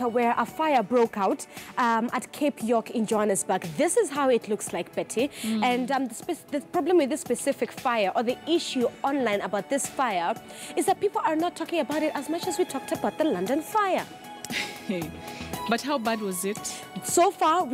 where a fire broke out at Cape York in Johannesburg. This is how it looks like, Betty. And the problem with this specific fire, or the issue online about this fire, is that people are not talking about it as much as we talked about the London fire. But how bad was it? So far, what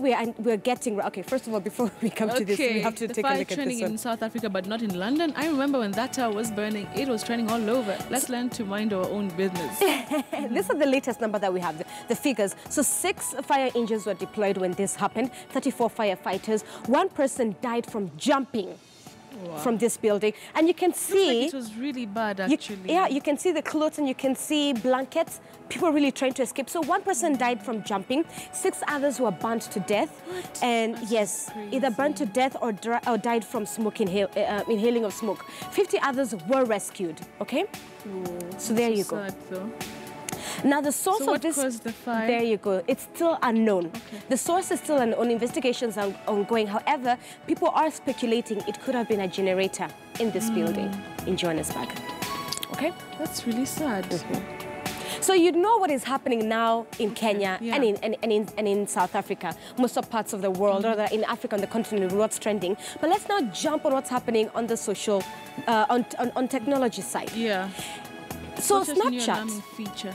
we're getting. Okay, first of all, before we come to this, we have to take a look at this one. The fire trending in South Africa, but not in London. I remember when that tower was burning, it was trending all over. Let's learn to mind our own business. These are the latest number that we have, the figures. So 6 fire engines were deployed when this happened. 34 firefighters. 1 person died from jumping. Wow. From this building, and you can see like it was really bad actually. You can see the clothes and you can see blankets. People really trying to escape. So 1 person died from jumping, 6 others were burnt to death. What? And That's yes, crazy. Either burnt to death or died from smoke, inhaling of smoke. 50 others were rescued. Okay. So there you go. Sad, though. Now the source of this, caused the fire? There you go. It's still unknown. Okay. The source is still unknown. Investigations are ongoing. However, people are speculating it could have been a generator in this building in Johannesburg. Okay? That's really sad. So you know what is happening now in Kenya Yeah. and in South Africa, most of parts of the world, or in Africa, on the continent, what's trending. But let's now jump on what's happening on the social, on technology side. Yeah. So What's your new Snapchat, alarming feature?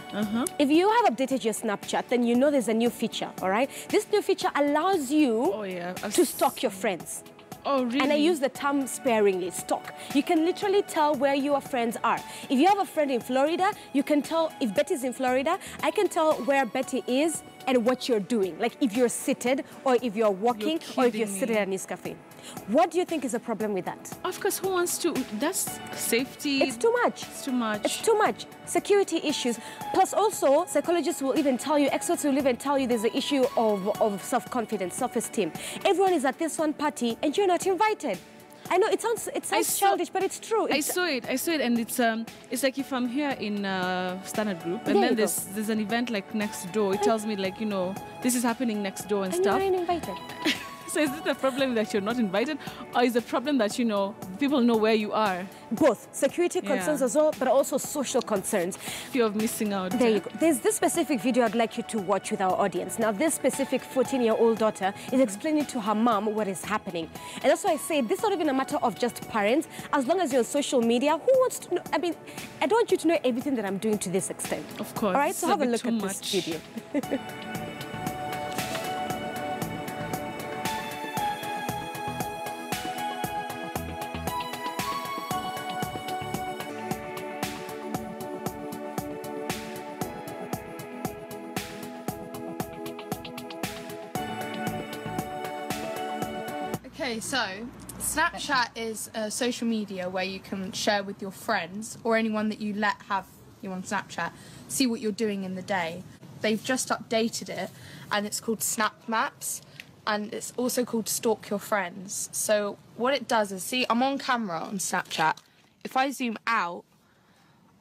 if you have updated your Snapchat, then you know there's a new feature, all right? This new feature allows you to stalk your friends. Oh, really? And I use the term sparingly, stalk. You can literally tell where your friends are. If you have a friend in Florida, you can tell, if Betty's in Florida, I can tell where Betty is and what you're doing. Like if you're seated, or if you're walking, or if you're sitting at a Nescafe. What do you think is the problem with that? Of course, who wants to? That's safety. It's too much. It's too much. It's too much. Security issues. Plus also, psychologists will even tell you, experts will even tell you there's an issue of self-confidence, self-esteem. Everyone is at this one party and you're not invited. I know it sounds childish, but it's true. I saw it, and it's like if I'm here in Standard Group, and then there's an event like next door, it tells me like, you know, this is happening next door and stuff. You're not invited. So is it a problem that you're not invited, or is the problem that, you know, people know where you are? Both. Security concerns as well, but also social concerns. Fear of missing out. There you go. There's this specific video I'd like you to watch with our audience. Now, this specific 14-year-old daughter is explaining to her mom what is happening. And that's why I say this is not even a matter of just parents. As long as you're on social media, who wants to know? I mean, I don't want you to know everything that I'm doing to this extent. Of course. All right, so have a look at this video. Okay, so Snapchat is a social media where you can share with your friends or anyone that you let have you on Snapchat, see what you're doing in the day. They've just updated it and it's called Snap Maps, and it's also called Stalk Your Friends. So what it does is, see, I'm on camera on Snapchat. If I zoom out,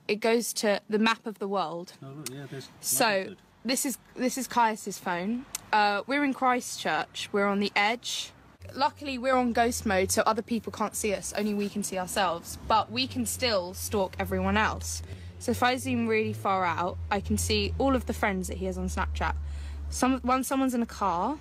it goes to the map of the world. Oh, yeah, so this is Caius's phone. We're in Christchurch. We're on the edge. Luckily, we're on ghost mode, so other people can't see us. Only we can see ourselves. But we can still stalk everyone else. So if I zoom really far out, I can see all of the friends that he has on Snapchat. Someone's in a car.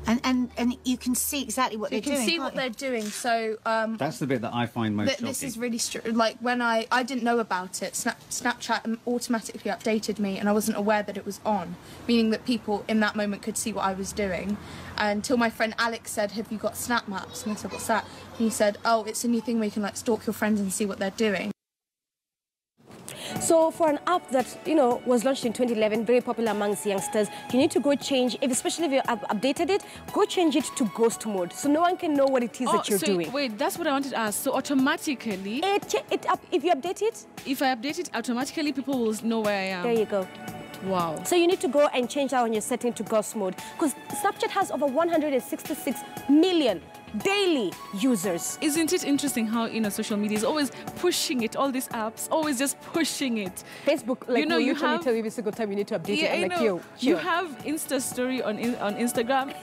And you can see exactly what they're doing. You can see what they're doing. So that's the bit that I find most shocking. This is really like when I didn't know about it. Snapchat automatically updated me, and I wasn't aware that it was on, meaning that people in that moment could see what I was doing. Until my friend Alex said, "Have you got Snap Maps?" And I said, "What's that?" And he said, "Oh, it's a new thing where you can like stalk your friends and see what they're doing." So for an app that, you know, was launched in 2011, very popular amongst youngsters, you need to go change, especially if you have updated it, go change it to ghost mode, so no one can know what it is that you're doing. Wait, that's what I wanted to ask. So automatically, if you update it? If I update it, automatically people will know where I am. There you go. Wow. So you need to go and change that on your setting to ghost mode, because Snapchat has over 166 million daily users. Isn't it interesting how, you know, social media is always pushing it, all these apps, always just pushing it. Facebook, like, you know, you have tell you every single time you need to update it. I'm like, you have Insta story on Instagram,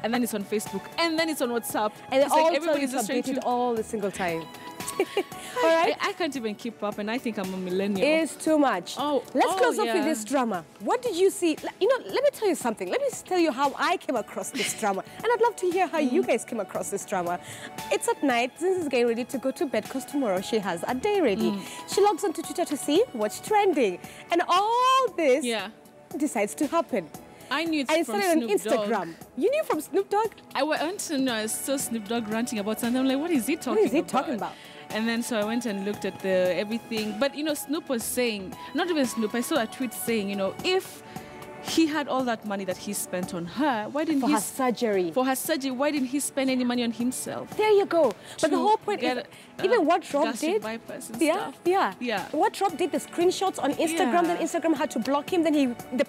and then it's on Facebook, and then it's on WhatsApp. And it's all like everybody's just update it all the single time. All right? I can't even keep up, and I think I'm a millennial. It's too much. Let's close off with this drama. What did you see? You know, let me tell you something. Let me tell you how I came across this drama. And I'd love to hear how you guys came across this drama. It's at night. Zinz is getting ready to go to bed because tomorrow she has a day ready. She logs onto Twitter to see what's trending. And all this decides to happen. I knew it from on Snoop Instagram. Dogg. You knew from Snoop Dogg? I went to know, I saw Snoop Dogg ranting about something. I'm like, what is he talking about? What is he talking about? And then so I went and looked at the everything. But, you know, Snoop was saying, not even Snoop, I saw a tweet saying, you know, if he had all that money that he spent on her, why didn't For her surgery. For her surgery, why didn't he spend any money on himself? There you go. But the whole point is, even what Rob did, bypass and yeah, stuff. What Rob did, the screenshots on Instagram, then Instagram had to block him, then the